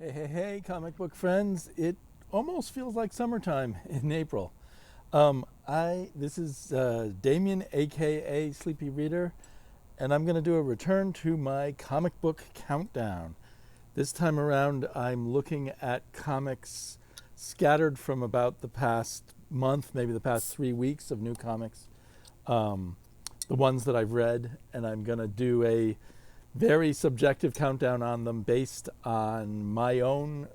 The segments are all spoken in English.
Hey, hey, hey, comic book friends. It almost feels like summertime in April. This is Damien, aka Sleepy Reader, and I'm going to do a return to my comic book countdown. This time around, I'm looking at comics scattered from about the past month, maybe the past 3 weeks of new comics, the ones that I've read, and I'm going to do a very subjective countdown on them based on my own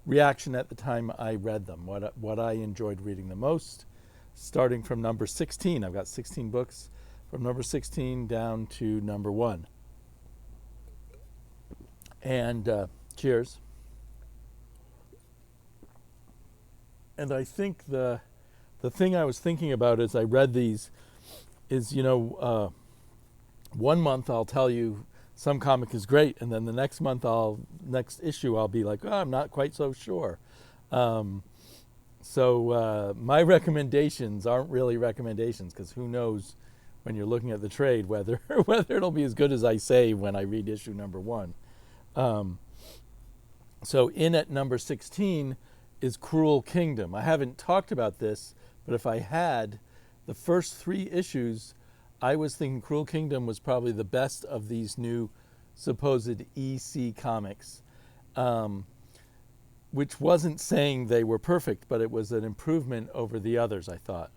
reaction at the time I read them, what I enjoyed reading the most, starting from number 16. I've got 16 books from number 16 down to number 1. And cheers. And I think the thing I was thinking about as I read these is, 1 month I'll tell you some comic is great, and then the next next issue I'll be like, oh, I'm not quite so sure. So my recommendations aren't really recommendations, because who knows when you're looking at the trade whether it'll be as good as I say when I read issue number 1. So in at number 16 is Cruel Kingdom. I haven't talked about this, but if I had, the first 3 issues, I was thinking Cruel Kingdom was probably the best of these new supposed EC comics, which wasn't saying they were perfect, but it was an improvement over the others, I thought.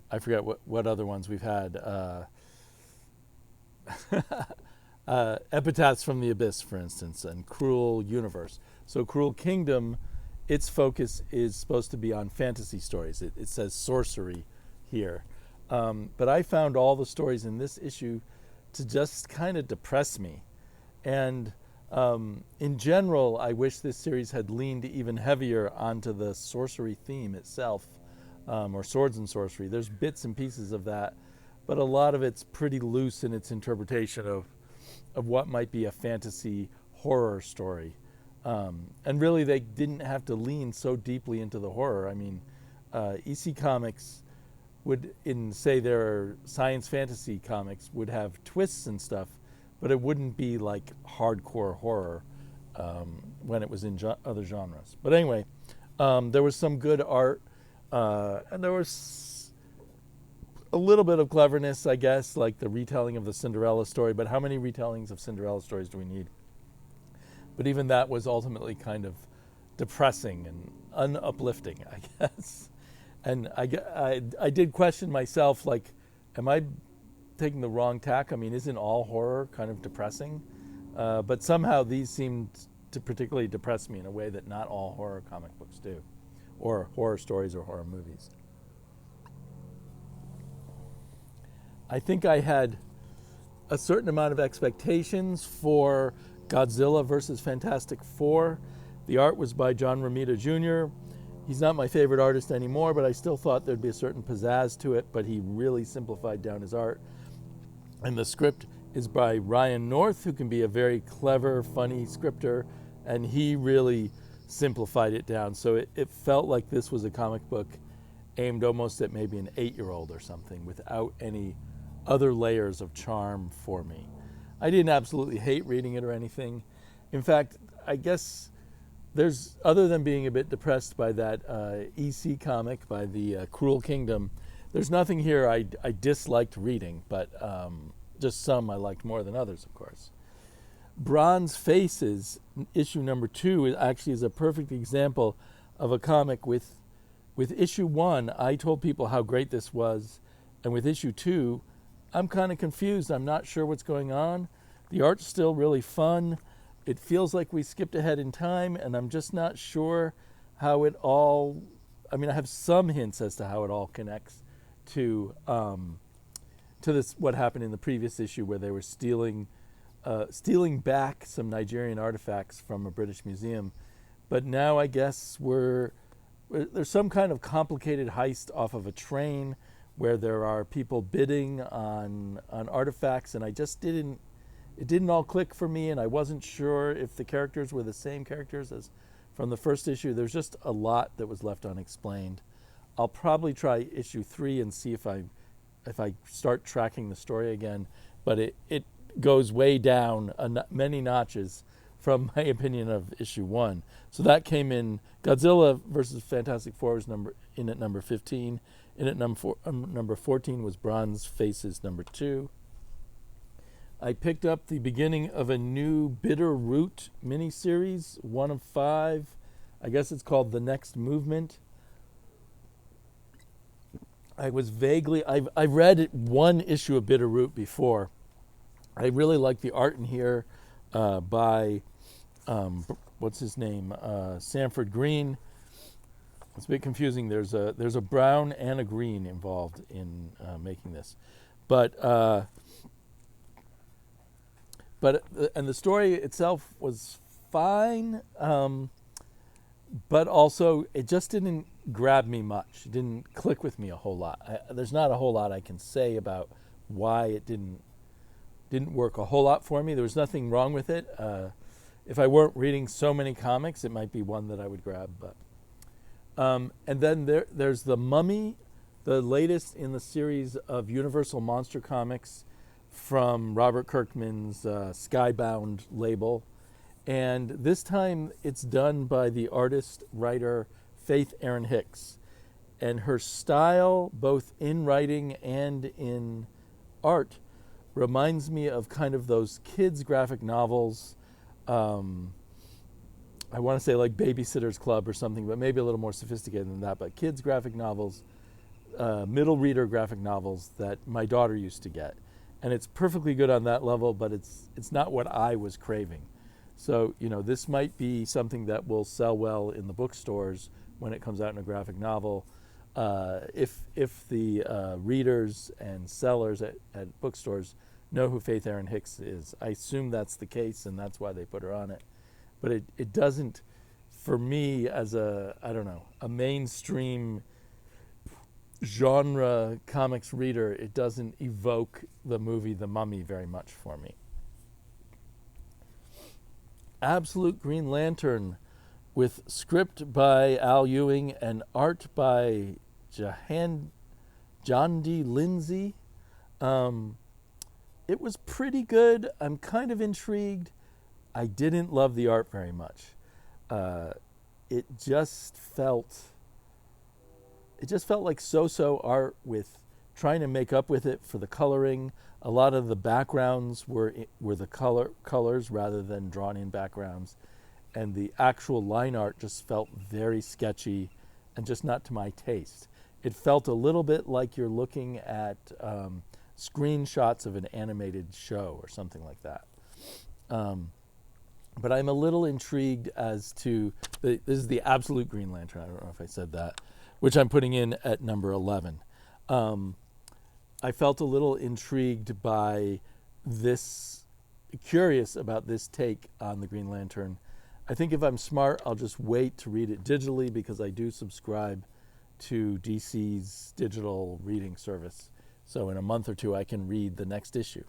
I forget what other ones we've had. Epitaphs from the Abyss, for instance, and Cruel Universe. So Cruel Kingdom, its focus is supposed to be on fantasy stories. It says sorcery here. But I found all the stories in this issue to just kind of depress me. And in general, I wish this series had leaned even heavier onto the sorcery theme itself, or swords and sorcery. There's bits and pieces of that, but a lot of it's pretty loose in its interpretation of what might be a fantasy horror story. And really, they didn't have to lean so deeply into the horror. I mean, EC Comics would, in say their science fantasy comics, would have twists and stuff, but it wouldn't be like hardcore horror when it was in other genres. But anyway, there was some good art, and there was a little bit of cleverness, I guess, like the retelling of the Cinderella story. But how many retellings of Cinderella stories do we need? But even that was ultimately kind of depressing and unuplifting, I guess. And I did question myself, like, am I taking the wrong tack? I mean, isn't all horror kind of depressing? But somehow these seemed to particularly depress me in a way that not all horror comic books do, or horror stories or horror movies. I think I had a certain amount of expectations for Godzilla versus Fantastic Four. The art was by John Romita Jr. He's not my favorite artist anymore, but I still thought there'd be a certain pizzazz to it, but he really simplified down his art. And the script is by Ryan North, who can be a very clever, funny scripter, and he really simplified it down. So it felt like this was a comic book aimed almost at maybe an 8-year-old or something, without any other layers of charm for me. I didn't absolutely hate reading it or anything. In fact, I guess there's, other than being a bit depressed by that EC comic, by the Cruel Kingdom, there's nothing here I disliked reading, but just some I liked more than others, of course. Bronze Faces, issue number 2, actually is a perfect example of a comic with issue 1, I told people how great this was, and with issue 2, I'm kind of confused. I'm not sure what's going on. The art's still really fun. It feels like we skipped ahead in time, and I'm just not sure how it all, I mean, I have some hints as to how it all connects to this, what happened in the previous issue, where they were stealing back some Nigerian artifacts from a British museum. But now I guess there's some kind of complicated heist off of a train where there are people bidding on artifacts, and it didn't all click for me, and I wasn't sure if the characters were the same characters as from the first issue. There's just a lot that was left unexplained. I'll probably try issue 3 and see if I start tracking the story again, but it goes way down many notches from my opinion of issue 1. So that came in. Godzilla versus Fantastic Four was in at number 15. In at number 14 was Bronze Faces number 2. I picked up the beginning of a new Bitter Root miniseries, 1 of 5. I guess it's called The Next Movement. I was vaguely, I read one issue of Bitter Root before. I really like the art in here by, what's his name, Sanford Green. It's a bit confusing. There's a brown and a green involved in making this, but and the story itself was fine, but also it just didn't grab me much. It didn't click with me a whole lot. There's not a whole lot I can say about why it didn't work a whole lot for me. There was nothing wrong with it. If I weren't reading so many comics, it might be one that I would grab. But and then there's The Mummy, the latest in the series of Universal Monster Comics from Robert Kirkman's Skybound label. And this time it's done by the artist-writer Faith Erin Hicks. And her style, both in writing and in art, reminds me of kind of those kids' graphic novels. I want to say like Babysitter's Club or something, but maybe a little more sophisticated than that. But kids' graphic novels, middle reader graphic novels that my daughter used to get. And it's perfectly good on that level, but it's not what I was craving. So, this might be something that will sell well in the bookstores when it comes out in a graphic novel. If the readers and sellers at bookstores know who Faith Erin Hicks is. I assume that's the case, and that's why they put her on it. But it doesn't, for me as a mainstream genre comics reader, it doesn't evoke the movie The Mummy very much for me. Absolute Green Lantern, with script by Al Ewing and art by John D. Lindsay. It was pretty good. I'm kind of intrigued. I didn't love the art very much. It just felt like so-so art with trying to make up with it for the coloring. A lot of the backgrounds were the colors rather than drawn-in backgrounds. And the actual line art just felt very sketchy and just not to my taste. It felt a little bit like you're looking at screenshots of an animated show or something like that. But I'm a little intrigued as to, this is the Absolute Green Lantern, I don't know if I said that, which I'm putting in at number 11. I felt a little intrigued by this, curious about this take on the Green Lantern. I think if I'm smart, I'll just wait to read it digitally because I do subscribe to DC's digital reading service. So in a month or two, I can read the next issue.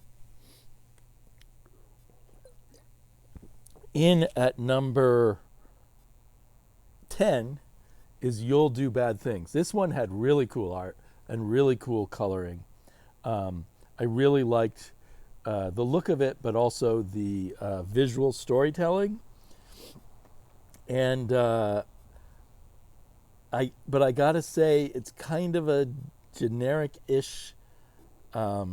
In at number 10 is You'll Do Bad Things. This one had really cool art and really cool coloring. I really liked the look of it, but also the visual storytelling. And I gotta say, it's kind of a generic-ish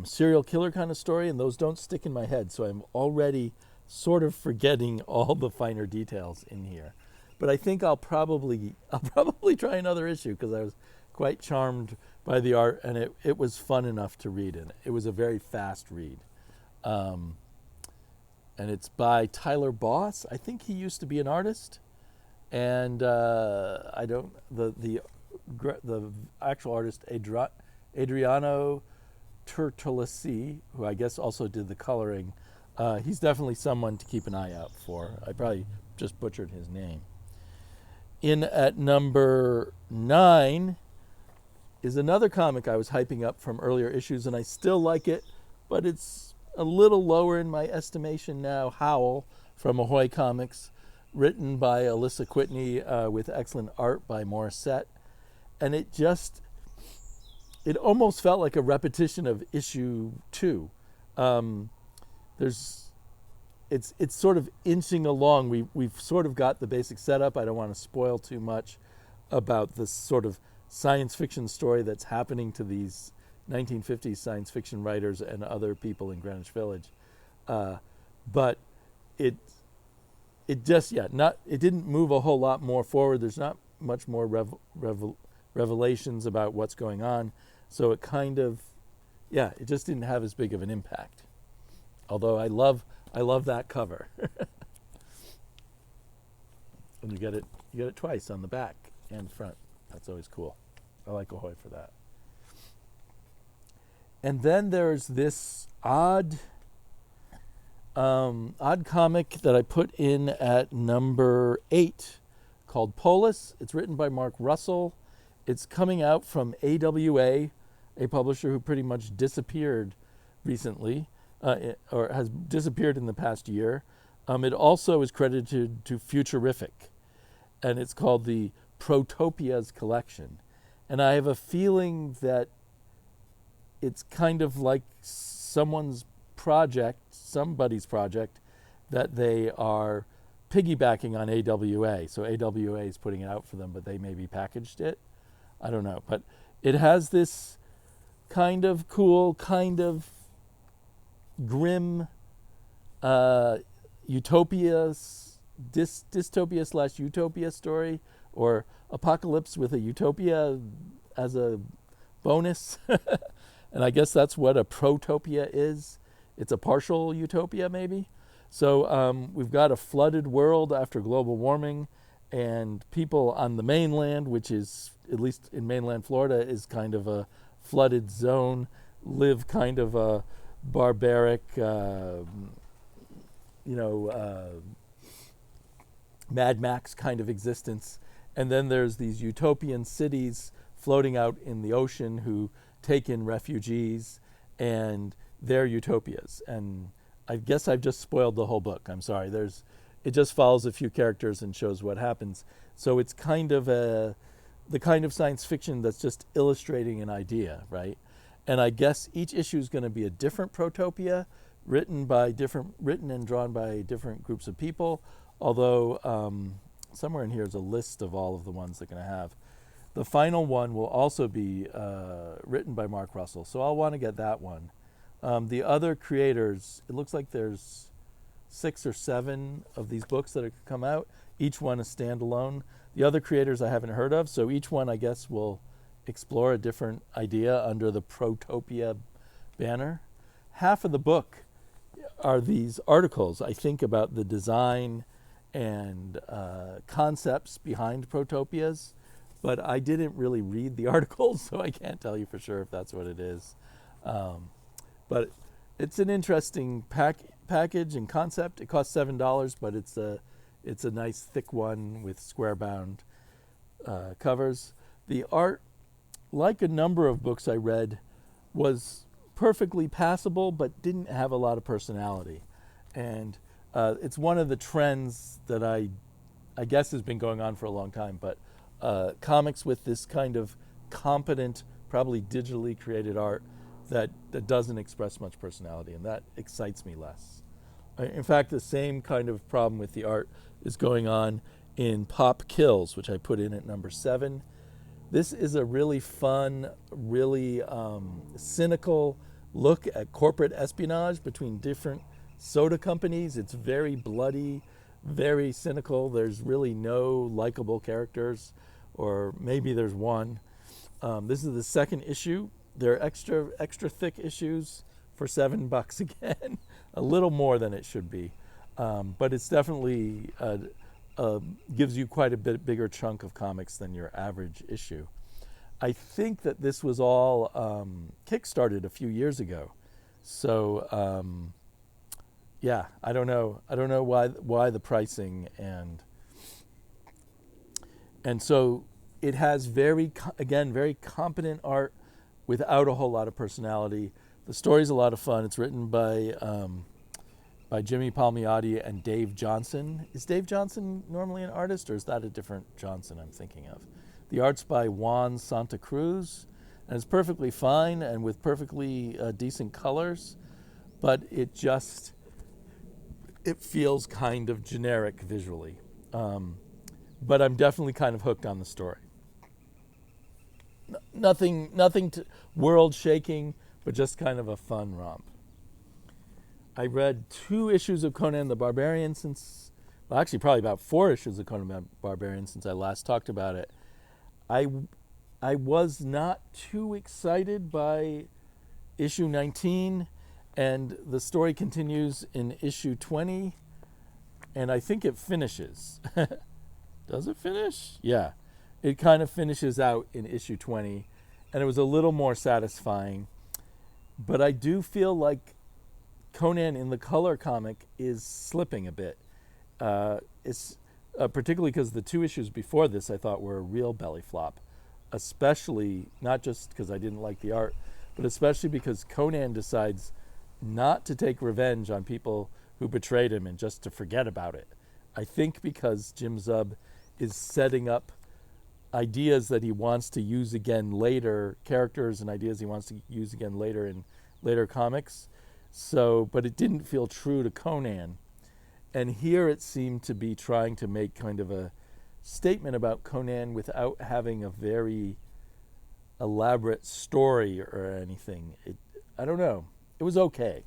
serial killer kind of story, and those don't stick in my head. So I'm already sort of forgetting all the finer details in here. But I think I'll probably try another issue because I was quite charmed by the art, and it was fun enough to read, and it was a very fast read. And it's by Tyler Boss. I think he used to be an artist, and the actual artist Adriano Turtolesi, who I guess also did the coloring. He's definitely someone to keep an eye out for. I probably just butchered his name. In at number 9 is another comic I was hyping up from earlier issues, and I still like it, but it's a little lower in my estimation now. Howl from Ahoy Comics, written by Alyssa Whitney with excellent art by Morissette. And it almost felt like a repetition of issue 2. There's it's sort of inching along. We've sort of got the basic setup. I don't want to spoil too much about this sort of science fiction story that's happening to these 1950s science fiction writers and other people in Greenwich Village. But it just it didn't move a whole lot more forward. There's not much more revelations about what's going on, so it kind of it just didn't have as big of an impact. Although I love that cover. And you get it twice on the back and front. That's always cool. I like Ahoy for that. And then there's this odd comic that I put in at number 8 called Polis. It's written by Mark Russell. It's coming out from AWA, a publisher who pretty much disappeared recently, or has disappeared in the past year. It also is credited to Futurific, and it's called the Protopias Collection. And I have a feeling that it's kind of like somebody's project, that they are piggybacking on AWA. So AWA is putting it out for them, but they maybe packaged it. I don't know. But it has this kind of cool, kind of grim dystopia / utopia story, or apocalypse with a utopia as a bonus. And I guess that's what a protopia is. It's a partial utopia, maybe. So we've got a flooded world after global warming, and people on the mainland, which is, at least in mainland Florida, is kind of a flooded zone, live kind of a barbaric, Mad Max kind of existence. And then there's these utopian cities floating out in the ocean who take in refugees, and their utopias. And I guess I've just spoiled the whole book. I'm sorry. It just follows a few characters and shows what happens. So it's kind of the kind of science fiction that's just illustrating an idea, right? And I guess each issue is going to be a different protopia, written and drawn by different groups of people. Although somewhere in here is a list of all of the ones they're going to have. The final one will also be written by Mark Russell, so I'll want to get that one. The other creators, it looks like there's 6 or 7 of these books that have come out, each one a standalone. The other creators I haven't heard of, so each one, I guess, will explore a different idea under the Protopia banner. Half of the book are these articles, I think, about the design and concepts behind Protopias. But I didn't really read the articles, so I can't tell you for sure if that's what it is. But it's an interesting package and concept. It costs $7, but it's a nice thick one with square-bound covers. The art, like a number of books I read, was perfectly passable, but didn't have a lot of personality. And it's one of the trends that I guess has been going on for a long time, but comics with this kind of competent, probably digitally created art that doesn't express much personality, and that excites me less. In fact, the same kind of problem with the art is going on in Pop Kills, which I put in at number 7. This is a really fun, really cynical look at corporate espionage between different soda companies. It's very bloody, very cynical. There's really no likable characters, or maybe there's one. This is the second issue. They're extra thick issues for $7 again, a little more than it should be, but it's definitely gives you quite a bit bigger chunk of comics than your average issue. I think that this was all kickstarted a few years ago, so I don't know why the pricing, and so it has very competent art without a whole lot of personality. The story's a lot of fun. It's written by Jimmy Palmiotti and Dave Johnson. Is Dave Johnson normally an artist, or is that a different Johnson I'm thinking of? The art's by Juan Santa Cruz, and it's perfectly fine and with perfectly decent colors, but it's it feels kind of generic visually. But I'm definitely kind of hooked on the story. Nothing world shaking, but just kind of a fun romp. I read 2 issues of Conan the Barbarian since, well, actually probably about 4 issues of Conan the Barbarian since I last talked about it. I was not too excited by issue 19, and the story continues in issue 20, and I think it finishes. Does it finish? Yeah. It kind of finishes out in issue 20, and it was a little more satisfying. But I do feel like Conan in the color comic is slipping a bit. It's particularly because the 2 issues before this I thought were a real belly flop, especially not just because I didn't like the art, but especially because Conan decides not to take revenge on people who betrayed him and just to forget about it. I think because Jim Zub is setting up ideas that he wants to use again later, characters and ideas he wants to use again later in later comics. So, but it didn't feel true to Conan. And here it seemed to be trying to make kind of a statement about Conan without having a very elaborate story or anything. I don't know. It was okay.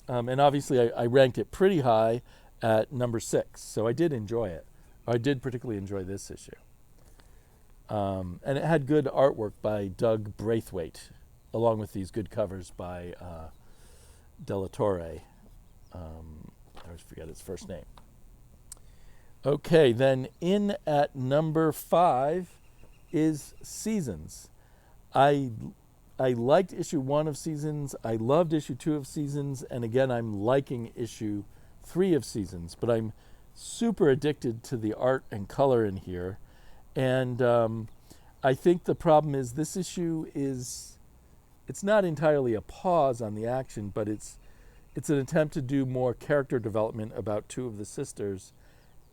And obviously I ranked it pretty high at number 6. So I did enjoy it. I did particularly enjoy this issue. And it had good artwork by Doug Braithwaite, along with these good covers by Della Torre. I always forget his first name. Okay, then in at number 5 is Seasons. I liked issue 1 of Seasons. I loved issue 2 of Seasons. And again, I'm liking issue 3 of Seasons. But I'm super addicted to the art and color in here. And I think the problem is this issue it's not entirely a pause on the action, but it's an attempt to do more character development about 2 of the sisters,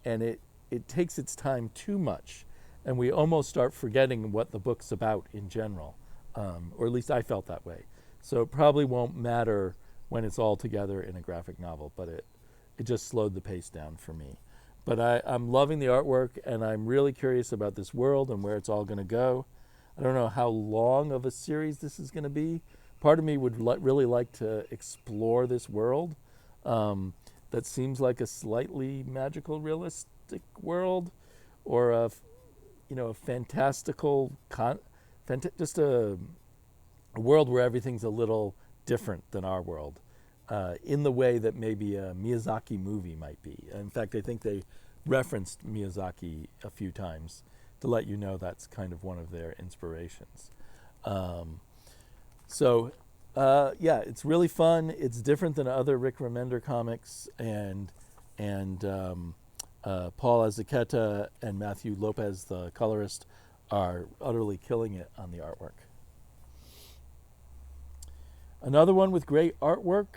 and it takes its time too much, and we almost start forgetting what the book's about in general, or at least I felt that way. So it probably won't matter when it's all together in a graphic novel, but it just slowed the pace down for me. But I'm loving the artwork, and I'm really curious about this world and where it's all going to go. I don't know how long of a series this is going to be. Part of me would really like to explore this world that seems like a slightly magical, realistic world, or a fantastical, just a world where everything's a little different than our world. In the way that maybe a Miyazaki movie might be. In fact, I think they referenced Miyazaki a few times to let you know that's kind of one of their inspirations. It's really fun. It's different than other Rick Remender comics, and Paul Azuqueta and Matthew Lopez, the colorist, are utterly killing it on the artwork. Another one with great artwork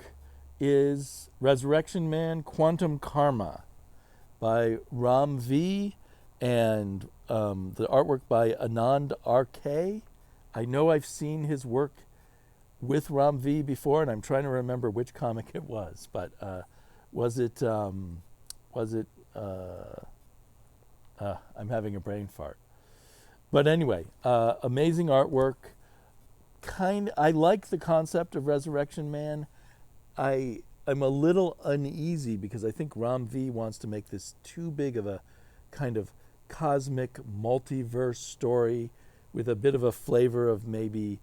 is Resurrection Man Quantum Karma by Ram V, and the artwork by Anand R.K. I know I've seen his work with Ram V before, and I'm trying to remember which comic it was, but I'm having a brain fart. But anyway, amazing artwork. I like the concept of Resurrection Man. I'm a little uneasy because I think Ram V wants to make this too big of a kind of cosmic multiverse story with a bit of a flavor of maybe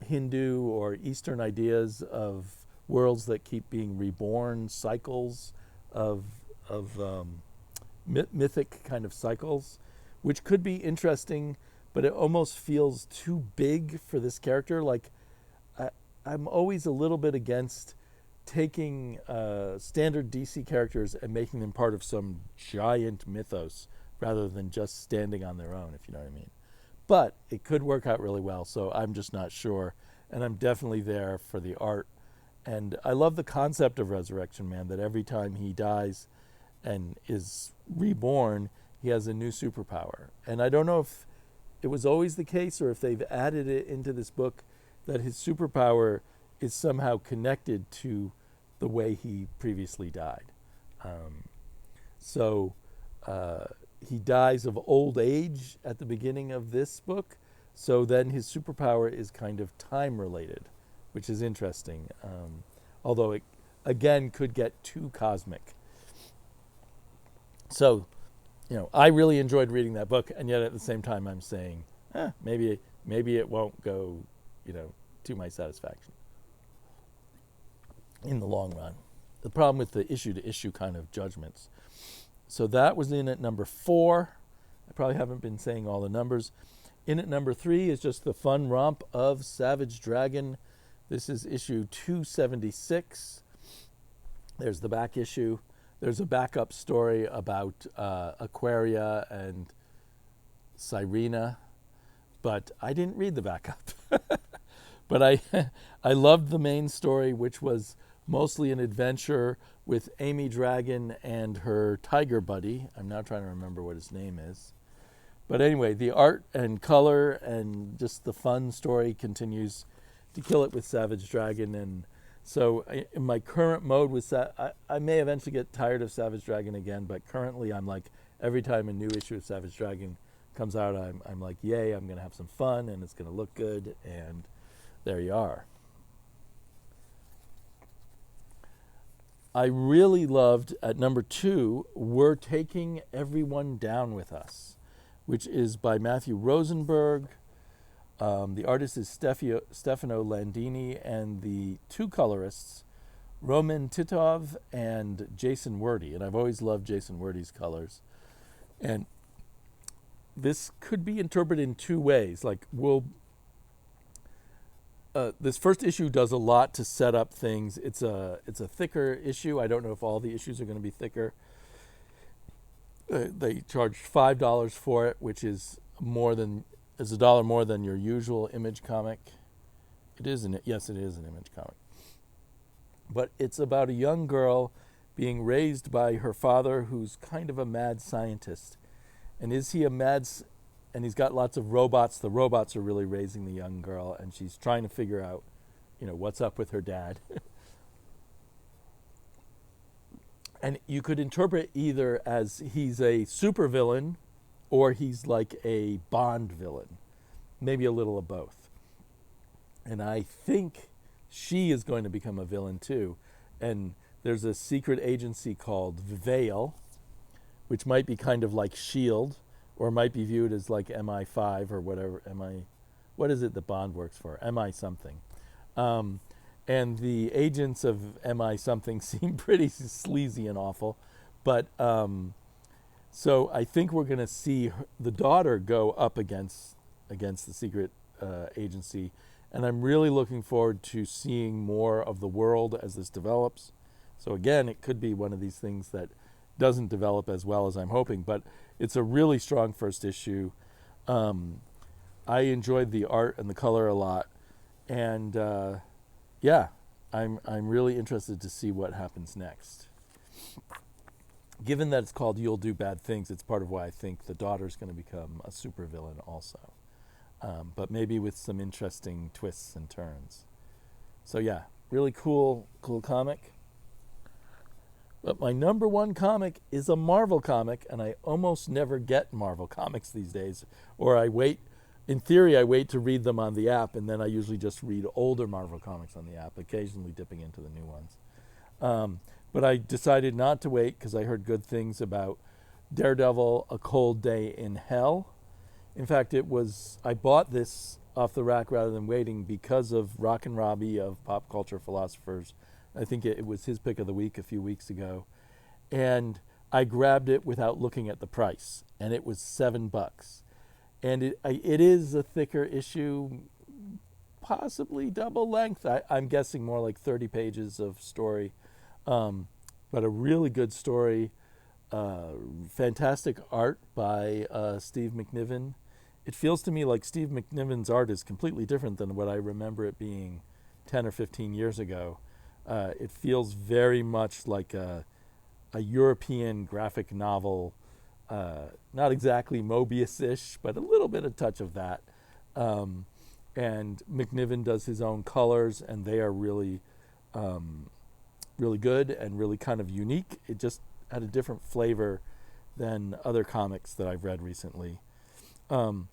Hindu or Eastern ideas of worlds that keep being reborn, cycles of mythic kind of cycles, which could be interesting, but it almost feels too big for this character. Like, I'm always a little bit against taking standard DC characters and making them part of some giant mythos rather than just standing on their own, if you know what I mean. But it could work out really well, so I'm just not sure. And I'm definitely there for the art. And I love the concept of Resurrection Man, that every time he dies and is reborn, he has a new superpower. And I don't know if it was always the case or if they've added it into this book that his superpower is somehow connected to the way he previously died. Um, so he dies of old age at the beginning of this book. So then his superpower is kind of time related, which is interesting. Although it, again, could get too cosmic. So, I really enjoyed reading that book, and yet at the same time I'm saying, maybe it won't go, to my satisfaction in the long run. The problem with the issue-to-issue kind of judgments. So that was in at number 4. I probably haven't been saying all the numbers. In at number 3 is just the fun romp of Savage Dragon. This is issue 276. There's the back issue. There's a backup story about Aquaria and Cyrena, but I didn't read the backup. But I loved the main story, which was mostly an adventure with Amy Dragon and her tiger buddy. I'm now trying to remember what his name is. But anyway, the art and color and just the fun story continues to kill it with Savage Dragon. And so in my current mode with I may eventually get tired of Savage Dragon again, but currently I'm like, every time a new issue of Savage Dragon comes out, I'm like, yay, I'm going to have some fun and it's going to look good. And there you are. I really loved at number 2, We're Taking Everyone Down With Us, which is by Matthew Rosenberg. The artist is Stefano Landini, and the 2 colorists, Roman Titov and Jason Wordie. And I've always loved Jason Wordie's colors. And this could be interpreted in 2 ways. Like, this first issue does a lot to set up things. It's a thicker issue. I don't know if all the issues are going to be thicker. They charged $5 for it, which is $1 more than your usual Image comic. Yes, it is an Image comic. But it's about a young girl being raised by her father, who's kind of a mad scientist. And and he's got lots of robots. The robots are really raising the young girl, and she's trying to figure out, what's up with her dad. And you could interpret either as he's a supervillain or he's like a Bond villain, maybe a little of both. And I think she is going to become a villain too. And there's a secret agency called Veil, which might be kind of like S.H.I.E.L.D., or might be viewed as like MI5 or whatever. What is it that Bond works for? MI something. And the agents of MI something seem pretty sleazy and awful. But so I think we're going to see the daughter go up against the secret agency. And I'm really looking forward to seeing more of the world as this develops. So again, it could be one of these things that doesn't develop as well as I'm hoping, but it's a really strong first issue. I enjoyed the art and the color a lot, and I'm really interested to see what happens next. Given that it's called You'll Do Bad Things, it's part of why I think the daughter's going to become a supervillain also, but maybe with some interesting twists and turns. So yeah, really cool comic. But my number 1 comic is a Marvel comic, and I almost never get Marvel comics these days. Or I wait to read them on the app, and then I usually just read older Marvel comics on the app, occasionally dipping into the new ones. But I decided not to wait because I heard good things about Daredevil, A Cold Day in Hell. In fact, I bought this off the rack rather than waiting because of Rockin' Robbie of Pop Culture Philosophers. I think it was his pick of the week a few weeks ago. And I grabbed it without looking at the price, and it was $7. And it is a thicker issue, possibly double length. I'm guessing more like 30 pages of story, but a really good story. Fantastic art by Steve McNiven. It feels to me like Steve McNiven's art is completely different than what I remember it being 10 or 15 years ago. It feels very much like a European graphic novel, not exactly Mobius-ish, but a little bit of touch of that. And McNiven does his own colors, and they are really really good and really kind of unique. It just had a different flavor than other comics that I've read recently. On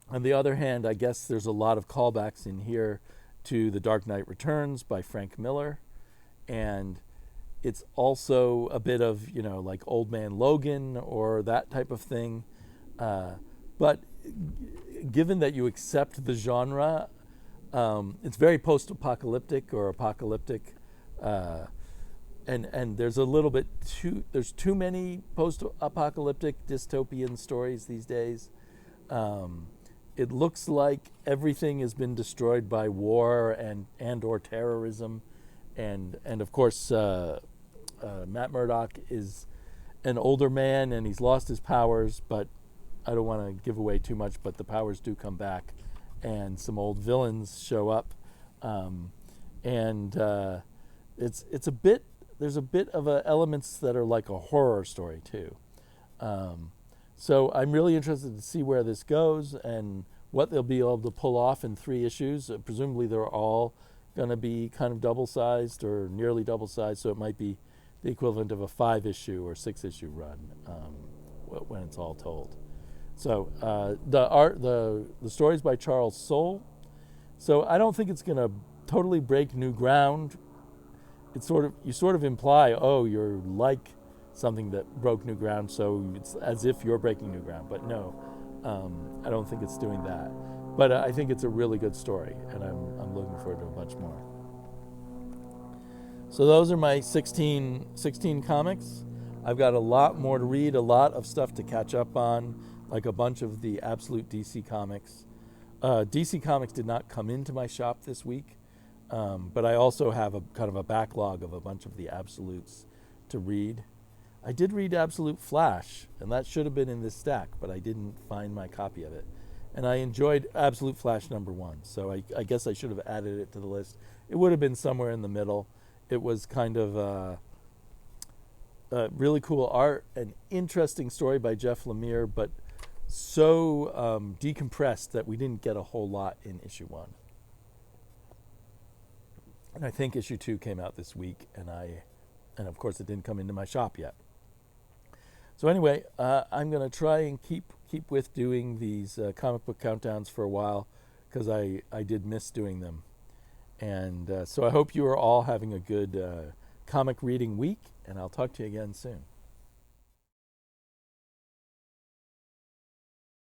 the other hand, I guess there's a lot of callbacks in here to The Dark Knight Returns by Frank Miller, and it's also a bit of, like Old Man Logan or that type of thing. But given that you accept the genre, it's very post-apocalyptic or apocalyptic, and there's a little bit there's too many post-apocalyptic dystopian stories these days. It looks like everything has been destroyed by war and or terrorism, and of course Matt Murdock is an older man and he's lost his powers, but I don't want to give away too much, but the powers do come back and some old villains show up, and it's a bit, there's a bit of elements that are like a horror story too. So I'm really interested to see where this goes and what they'll be able to pull off in 3 issues. Presumably they're all going to be kind of double-sized or nearly double-sized, so it might be the equivalent of a 5-issue or 6-issue run when it's all told. So the story's by Charles Soule. So I don't think it's going to totally break new ground. It's you sort of imply, oh, you're like something that broke new ground, so it's as if you're breaking new ground. But no, I don't think it's doing that. But I think it's a really good story, and I'm looking forward to a bunch more. So those are my 16 comics. I've got a lot more to read, a lot of stuff to catch up on, like a bunch of the Absolute DC comics. DC Comics did not come into my shop this week, but I also have a kind of a backlog of a bunch of the Absolutes to read. I did read Absolute Flash, and that should have been in this stack, but I didn't find my copy of it. And I enjoyed Absolute Flash #1, so I guess I should have added it to the list. It would have been somewhere in the middle. It was kind of really cool art, an interesting story by Jeff Lemire, but so decompressed that we didn't get a whole lot in issue 1. And I think issue 2 came out this week, and of course it didn't come into my shop yet. So anyway, I'm going to try and keep with doing these comic book countdowns for a while, because I did miss doing them. And so I hope you are all having a good comic reading week, and I'll talk to you again soon.